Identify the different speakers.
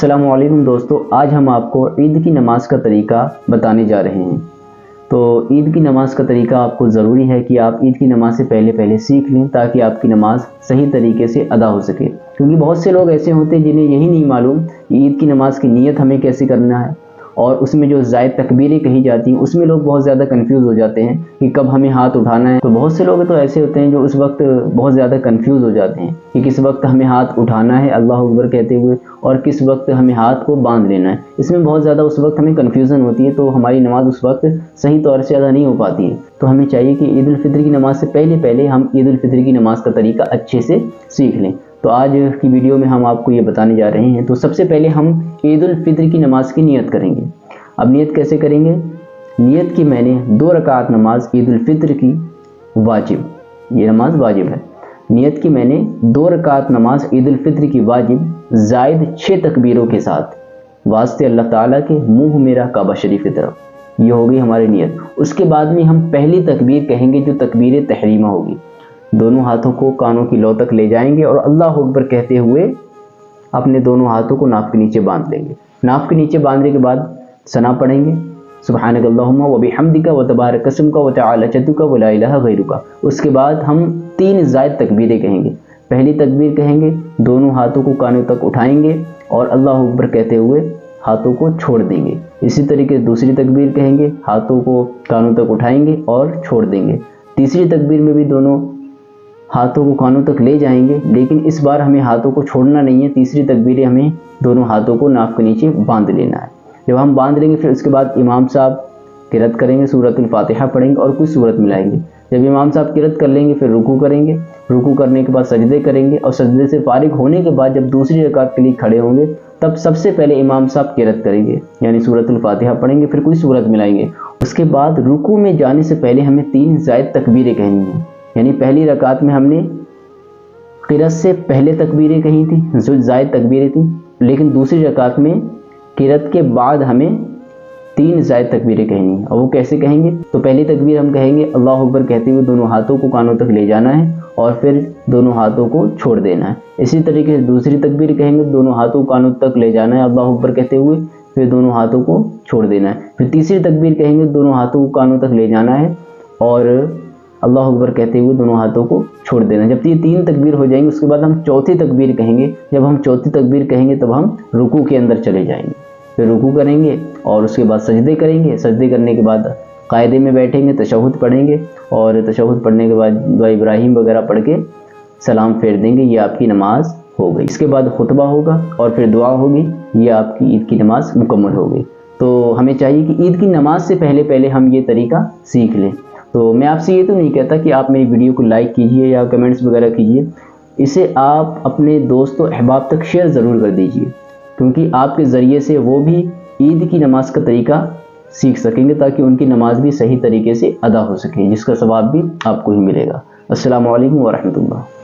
Speaker 1: अस्सलाम वालेकुम दोस्तों, आज हम आपको ईद की नमाज़ का तरीका बताने जा रहे हैं। तो ईद की नमाज़ का तरीका आपको ज़रूरी है कि आप ईद की नमाज़ से पहले सीख लें ताकि आपकी नमाज़ सही तरीके से अदा हो सके। क्योंकि बहुत से लोग ऐसे होते हैं जिन्हें यही नहीं मालूम कि ईद की नमाज़ की नीयत हमें कैसे करना है, और उसमें जो ज़ायद तकबीरें कही जाती हैं उसमें लोग बहुत ज़्यादा कंफ्यूज हो जाते हैं कि कब हमें हाथ उठाना है। तो बहुत से लोग तो ऐसे होते हैं जो उस वक्त बहुत ज़्यादा कंफ्यूज हो जाते हैं कि किस वक्त हमें हाथ उठाना है अल्लाह अकबर कहते हुए और किस वक्त हमें हाथ को बांध लेना है। इसमें बहुत ज़्यादा उस वक्त हमें कन्फ्यूज़न होती है, तो हमारी नमाज़ उस वक्त सही तौर से अदा नहीं हो पाती है। तो हमें चाहिए कि ईद उल फित्र की नमाज़ से पहले हम ईद उल फित्र की नमाज़ का तरीका अच्छे से सीख लें। तो आज की वीडियो में हम आपको ये बताने जा रहे हैं। तो सबसे पहले हम ईद उल फित्र की नमाज़ की नियत करेंगे। अब नियत कैसे करेंगे? नियत की मैंने 2 रकात नमाज ईद उल फित्र की वाजिब, ये नमाज वाजिब है। नियत की मैंने 2 रकात नमाज ईद उल फित्र की वाजिब ज़ायद 6 तकबीरों के साथ वास्ते अल्लाह ताला के मुंह मेरा काबा शरीफ की तरफ, ये होगी हमारी नियत। उसके बाद में हम पहली तकबीर कहेंगे जो तकबीर तहरीमा होगी। दोनों हाथों को कानों की लौ तक ले जाएंगे और अल्लाह अकबर कहते हुए अपने दोनों हाथों को नाफ के नीचे बांध लेंगे। नाफ के नीचे बांधने के बाद सना पढ़ेंगे, सुब्हानक अल्लाहुम्मा व बिहम्दिका व तबारक अस्मुका व तआला जद्दुका व ला इलाहा गैरुका। उसके बाद हम 3 ज़ायद तकबीरें कहेंगे। पहली तकबीर कहेंगे, दोनों हाथों को कानों तक उठाएंगे और अल्लाह अकबर कहते हुए हाथों को छोड़ देंगे। इसी तरीके से दूसरी तकबीर कहेंगे, हाथों को कानों तक उठाएंगे और छोड़ देंगे। तीसरी तकबीर में भी दोनों हाथों को कानों तक ले जाएंगे, लेकिन इस बार हमें हाथों को छोड़ना नहीं है। तीसरी तकबीर हमें दोनों हाथों को नाक के नीचे बांध लेना है। जब हम बांध लेंगे फिर उसके बाद इमाम साहब किरत करेंगे, सूरतुल फातिहा पढ़ेंगे और कुछ सूरत मिलाएंगे। जब इमाम साहब किरत कर लेंगे फिर रुकू करेंगे, रुकू करने के बाद सजदे करेंगे और सजदे से फारिग होने के बाद जब दूसरी रकात के लिए खड़े होंगे तब सबसे पहले इमाम साहब किरत करेंगे, यानी सूरतुल फातिहा पढ़ेंगे, फिर कोई सूरत मिलाएंगे। उसके बाद रुकू में जाने से पहले हमें 3 ज़ायद तकबीरें कहनी हैं। यानी पहली रकात में हमने किरत से पहले तकबीरें कही थी, जो ज़ायद तकबीरें थी, लेकिन दूसरी रकात में किरत के बाद हमें 3 ज़ायद तकबीरें कहनी है। और वो कैसे कहेंगे? तो पहली तकबीर हम कहेंगे अल्लाह अकबर कहते हुए दोनों हाथों को कानों तक ले जाना है और फिर दोनों हाथों को छोड़ देना है। इसी तरीके से दूसरी तकबीर कहेंगे, दोनों हाथों को कानों तक ले जाना है अल्लाह अकबर कहते हुए, फिर दोनों हाथों को छोड़ देना है। फिर तीसरी तकबीर कहेंगे, दोनों हाथों को कानों तक ले जाना है और अल्लाह अकबर कहते हुए दोनों हाथों को छोड़ देना। जब ये 3 तकबीर हो जाएंगे उसके बाद हम चौथी तकबीर कहेंगे। जब हम चौथी तकबीर कहेंगे तब हम रुकू के अंदर चले जाएंगे, फिर रुकू करेंगे और उसके बाद सजदे करेंगे। सजदे करने के बाद कायदे में बैठेंगे, तशहुद पढ़ेंगे और तशहुद पढ़ने के बाद दुआ इब्राहिम वगैरह पढ़ के सलाम फेर देंगे। ये आपकी नमाज हो गई। इसके बाद खुतबा होगा और फिर दुआ होगी। ये आपकी ईद की नमाज मुकम्मल हो गई। तो हमें चाहिए कि ईद की नमाज से पहले हम ये तरीका सीख लें। तो मैं आपसे ये तो नहीं कहता कि आप मेरी वीडियो को लाइक कीजिए या कमेंट्स वगैरह कीजिए, इसे आप अपने दोस्तों अहबाब तक शेयर ज़रूर कर दीजिए, क्योंकि आपके ज़रिए से वो भी ईद की नमाज़ का तरीका सीख सकेंगे ताकि उनकी नमाज़ भी सही तरीके से अदा हो सके, जिसका सवाब भी आपको ही मिलेगा। अस्सलामु अलैकुम व रहमतुल्लाह।